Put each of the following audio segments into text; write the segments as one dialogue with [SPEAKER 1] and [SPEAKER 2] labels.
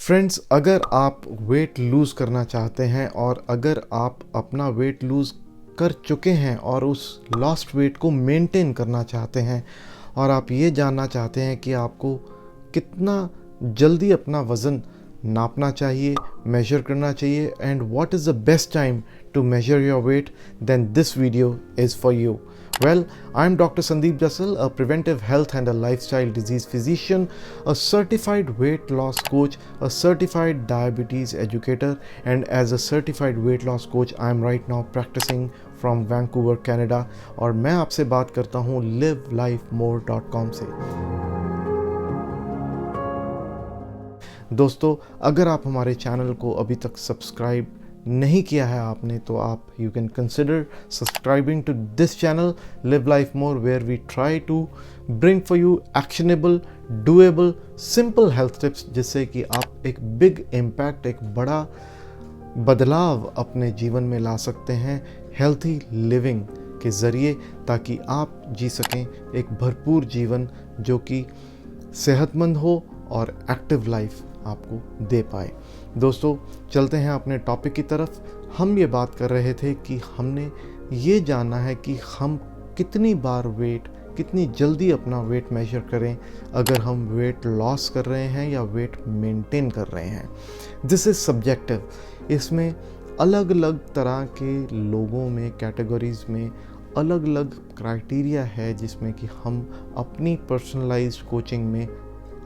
[SPEAKER 1] Friends, अगर आप weight lose करना चाहते हैं और अगर आप अपना वेट लूज़ कर चुके हैं और उस लॉस्ट वेट को मेंटेन करना चाहते हैं और आप ये जानना चाहते हैं कि आपको कितना जल्दी अपना वज़न नापना चाहिए, मेजर करना चाहिए and what is the best time to measure your weight, then this video is for you. Well, I'm Dr. Sandeep Jassal, a preventive health and a lifestyle disease physician, a certified weight loss coach, a certified diabetes educator, and as a certified weight loss coach, I'm right now practicing from Vancouver, Canada. और मैं आपसे बात करता हूँ livelifemore.com से। दोस्तों, अगर आप हमारे चैनल को अभी तक सब्सक्राइब नहीं किया है आपने तो आप you can consider subscribing to this channel live life more, where we try to bring for you actionable, doable, simple health tips, जिससे कि आप एक बिग इम्पैक्ट, एक बड़ा बदलाव अपने जीवन में ला सकते हैं हेल्थी लिविंग के ज़रिए, ताकि आप जी सकें एक भरपूर जीवन जो कि सेहतमंद हो और एक्टिव लाइफ आपको दे पाए। दोस्तों, चलते हैं अपने टॉपिक की तरफ। हम ये बात कर रहे थे कि हमने ये जानना है कि हम कितनी बार कितनी जल्दी अपना वेट मेजर करें अगर हम वेट लॉस कर रहे हैं या वेट मेंटेन कर रहे हैं। This is subjective. इसमें अलग अलग तरह के लोगों में, कैटेगरीज में अलग अलग क्राइटेरिया है जिसमें कि हम अपनी पर्सनलाइज्ड कोचिंग में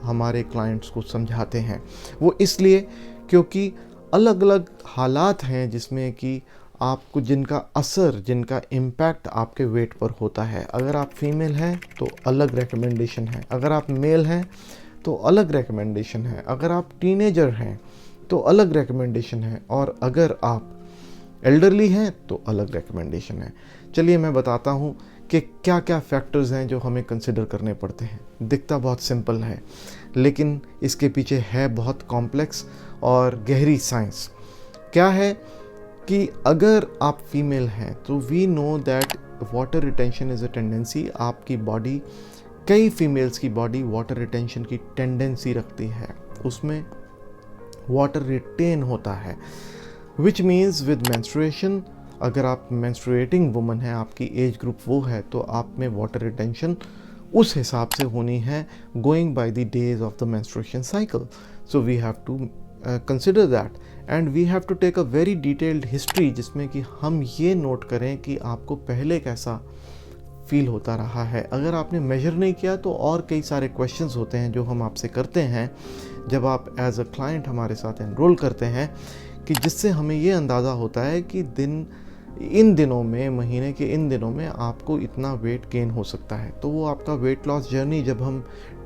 [SPEAKER 1] हमारे क्लाइंट्स को समझाते हैं। वो इसलिए क्योंकि अलग अलग हालात हैं जिसमें कि आपको जिनका इम्पैक्ट आपके वेट पर होता है। अगर आप फीमेल हैं तो अलग रिकमेंडेशन है, अगर आप मेल हैं तो अलग रिकमेंडेशन है, अगर आप टीनेजर हैं तो अलग रिकमेंडेशन है, और अगर आप एल्डरली हैं तो अलग रिकमेंडेशन है। चलिए मैं बताता हूँ कि क्या क्या फैक्टर्स हैं जो हमें कंसिडर करने पड़ते हैं। दिखता बहुत सिंपल है, लेकिन इसके पीछे है बहुत कॉम्प्लेक्स और गहरी साइंस। क्या है कि अगर आप फीमेल हैं तो we know that water retention is a tendency. आपकी बॉडी, कई फीमेल्स की बॉडी वाटर रिटेंशन की टेंडेंसी रखती है, उसमें वाटर रिटेन होता है, विच मीन्स विद मेंस्ट्रुएशन, अगर आप मेंस्ट्रुएटिंग वुमन है, आपकी एज ग्रुप वो है, तो आप में वाटर रिटेंशन उस हिसाब से होनी है going by the days of the menstruation cycle. So we have to consider that and we have to take a very detailed history, जिसमें कि हम ये नोट करें कि आपको पहले कैसा फील होता रहा है। अगर आपने मेजर नहीं किया तो और कई सारे क्वेश्चंस होते हैं जो हम आपसे करते हैं जब आप एज अ क्लाइंट हमारे साथ एनरोल करते हैं, कि जिससे हमें ये अंदाज़ा होता है कि इन दिनों में, महीने के इन दिनों में आपको इतना वेट गेन हो सकता है। तो वो आपका वेट लॉस जर्नी जब हम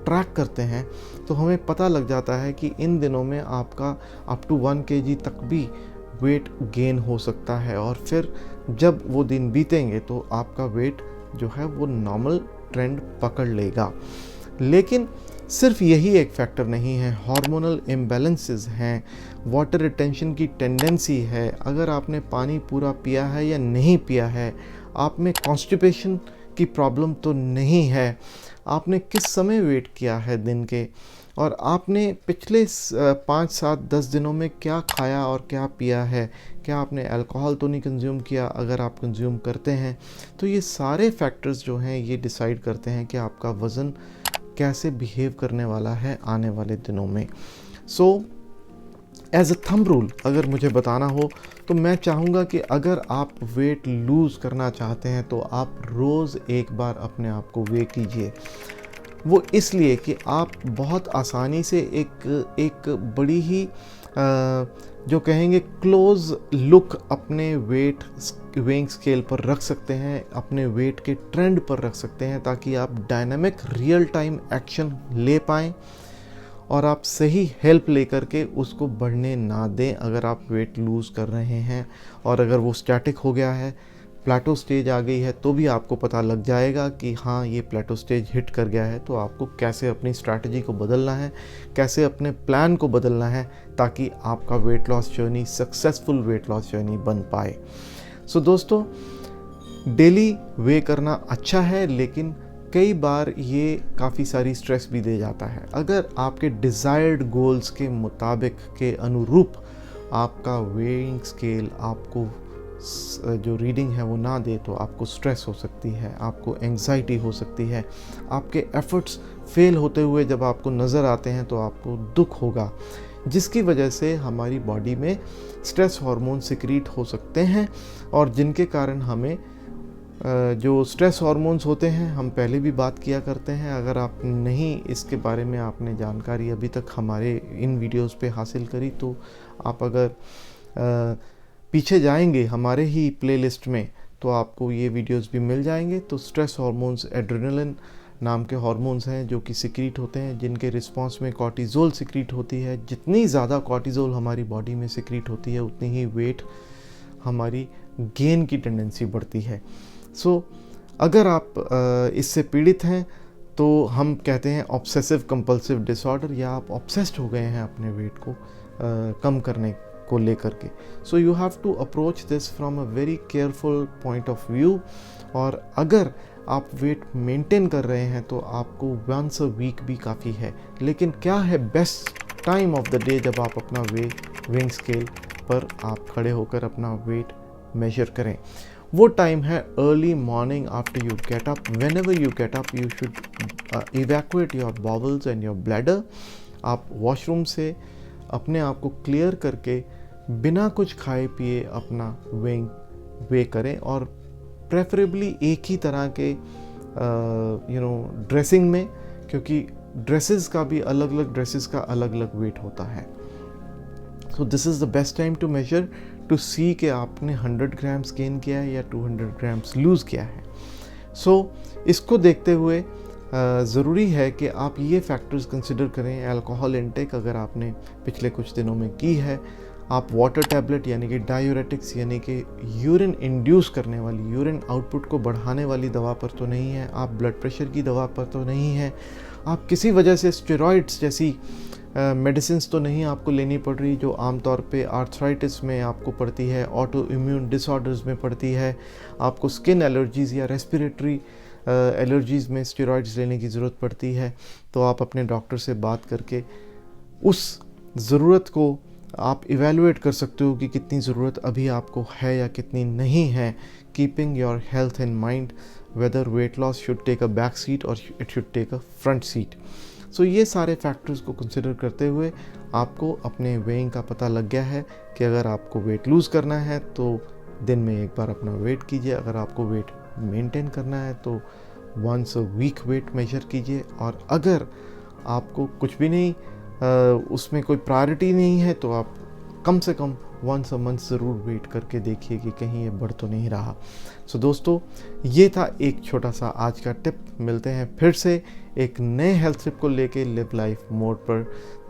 [SPEAKER 1] ट्रैक करते हैं तो हमें पता लग जाता है कि इन दिनों में आपका अप टू 1 kg तक भी वेट गेन हो सकता है, और फिर जब वो दिन बीतेंगे तो आपका वेट जो है वो नॉर्मल ट्रेंड पकड़ लेगा। लेकिन सिर्फ यही एक फैक्टर नहीं है, हार्मोनल इम्बैलेंसेस हैं, वाटर रिटेंशन की टेंडेंसी है, अगर आपने पानी पूरा पिया है या नहीं पिया है, आप में कॉन्स्टिपेशन की प्रॉब्लम तो नहीं है, आपने किस समय वेट किया है दिन के, और आपने पिछले 5, 7, 10 दिनों में क्या खाया और क्या पिया है, क्या आपने अल्कोहल तो नहीं कंज्यूम किया, अगर आप कंज्यूम करते हैं तो ये सारे फैक्टर्स जो हैं ये डिसाइड करते हैं कि आपका वज़न कैसे बिहेव करने वाला है आने वाले दिनों में। So as a thumb rule अगर मुझे बताना हो तो मैं चाहूँगा कि अगर आप वेट लूज़ करना चाहते हैं तो आप रोज़ एक बार अपने आप को वेट कीजिए। वो इसलिए कि आप बहुत आसानी से एक बड़ी ही जो कहेंगे क्लोज लुक अपने वेट वेइंग स्केल पर रख सकते हैं, अपने वेट के ट्रेंड पर रख सकते हैं, ताकि आप डायनामिक रियल टाइम एक्शन ले पाएँ और आप सही हेल्प लेकर के उसको बढ़ने ना दें। अगर आप वेट लूज़ कर रहे हैं और अगर वो स्टैटिक हो गया है, प्लेटो स्टेज आ गई है, तो भी आपको पता लग जाएगा कि हाँ ये प्लेटो स्टेज हिट कर गया है, तो आपको कैसे अपनी स्ट्रैटेजी को बदलना है, कैसे अपने प्लान को बदलना है, ताकि आपका weight loss journey successful weight loss journey बन पाए। सो दोस्तों, डेली वे करना अच्छा है, लेकिन कई बार ये काफ़ी सारी स्ट्रेस भी दे जाता है। अगर आपके डिज़ायर्ड गोल्स के मुताबिक के अनुरूप आपका वेइंग स्केल आपको जो रीडिंग है वो ना दे तो आपको स्ट्रेस हो सकती है, आपको एंग्जाइटी हो सकती है, आपके एफ़र्ट्स फेल होते हुए जब आपको नज़र आते हैं तो आपको दुख होगा, जिसकी वजह से हमारी बॉडी में स्ट्रेस हार्मोन सिक्रीट हो सकते हैं और जिनके कारण हमें जो स्ट्रेस हार्मोन्स होते हैं, हम पहले भी बात किया करते हैं। अगर आप नहीं इसके बारे में आपने जानकारी अभी तक हमारे इन वीडियोस पे हासिल करी तो आप अगर पीछे जाएंगे हमारे ही प्लेलिस्ट में तो आपको ये वीडियोस भी मिल जाएंगे। तो स्ट्रेस हार्मोन्स एड्रेनलिन नाम के हार्मोन्स हैं जो कि सिक्रीट होते हैं, जिनके रिस्पांस में कॉर्टिज़ोल सिक्रीट होती है। जितनी ज़्यादा कॉर्टिज़ोल हमारी बॉडी में सिक्रीट होती है उतनी ही वेट हमारी गेन की टेंडेंसी बढ़ती है। सो अगर आप इससे पीड़ित हैं तो हम कहते हैं ऑब्सेसिव कंपल्सिव डिसऑर्डर, या आप ऑब्सेस्ड हो गए हैं अपने वेट को कम करने को लेकर के। So you have to approach this from a very careful point of view. और अगर आप वेट मेंटेन कर रहे हैं तो आपको वंस अ वीक भी काफ़ी है। लेकिन क्या है best time of the day जब आप अपना वेइंग स्केल पर आप खड़े होकर अपना वेट मेजर करें? वो टाइम है early morning after you get up. Whenever you get up you should evacuate your bowels and your bladder. आप वॉशरूम से अपने आप को क्लियर करके बिना कुछ खाए पिए अपना वे करें, और प्रेफरेबली एक ही तरह के ड्रेसिंग में, क्योंकि ड्रेसेस का भी अलग अलग वेट होता है। So this is the best time to measure to see कि आपने 100 ग्राम्स गेन किया है या 200 ग्राम्स लूज़ किया है। सो इसको देखते हुए ज़रूरी है कि आप ये फैक्टर्स कंसिडर करें। अल्कोहल इंटेक अगर आपने पिछले कुछ दिनों में की है, आप वाटर टैबलेट यानी कि डायूरेटिक्स यानी कि यूरिन इंड्यूस करने वाली, यूरिन आउटपुट को बढ़ाने वाली दवा पर तो नहीं है, आप ब्लड प्रेशर की दवा पर तो नहीं है, आप किसी वजह से स्टेरॉइड्स जैसी मेडिसिन्स तो नहीं आपको लेनी पड़ रही जो आमतौर पे आर्थराइटिस में आपको पड़ती है, ऑटो इम्यून डिसऑर्डर्स में पड़ती है, आपको स्किन एलर्जीज़ या रेस्पिरेटरी एलर्जीज़ में स्टेरॉइड्स लेने की ज़रूरत पड़ती है, तो आप अपने डॉक्टर से बात करके उस ज़रूरत को आप इवेलुएट कर सकते हो कि कितनी ज़रूरत अभी आपको है या कितनी नहीं है। Keeping your health in mind, whether weight loss should take a back seat और it should take a front seat. सो ये सारे फैक्टर्स को कंसिडर करते हुए आपको अपने वेइंग का पता लग गया है कि अगर आपको वेट लूज़ करना है तो दिन में एक बार अपना वेट कीजिए, अगर आपको वेट मेंटेन करना है तो once a week weight measure कीजिए, और अगर आपको कुछ भी नहीं उसमें कोई प्रायोरिटी नहीं है तो आप कम से कम वंस अ मंथ ज़रूर वेट करके देखिए कि कहीं ये बढ़ तो नहीं रहा। सो दोस्तों, ये था एक छोटा सा आज का टिप। मिलते हैं फिर से एक नए हेल्थ टिप को लेके लिव लाइफ मोड पर।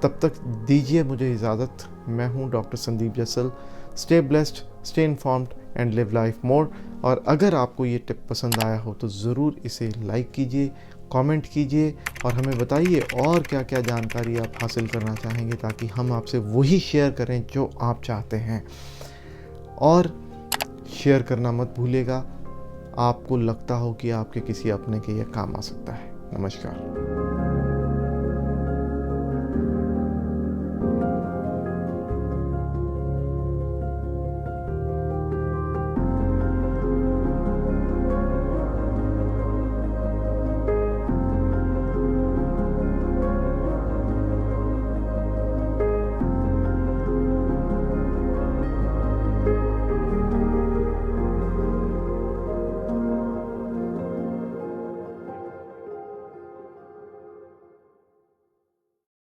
[SPEAKER 1] तब तक दीजिए मुझे इजाज़त। मैं हूँ doctor Sandeep जसल। Stay blessed, stay informed and live life mode. और अगर आपको ये टिप पसंद आया हो तो ज़रूर इसे लाइक कीजिए, कमेंट कीजिए और हमें बताइए और क्या क्या जानकारी आप हासिल करना चाहेंगे, ताकि हम आपसे वही शेयर करें जो आप चाहते हैं। और शेयर करना मत भूलिएगा, आपको लगता हो कि आपके किसी अपने के ये काम आ सकता है। नमस्कार।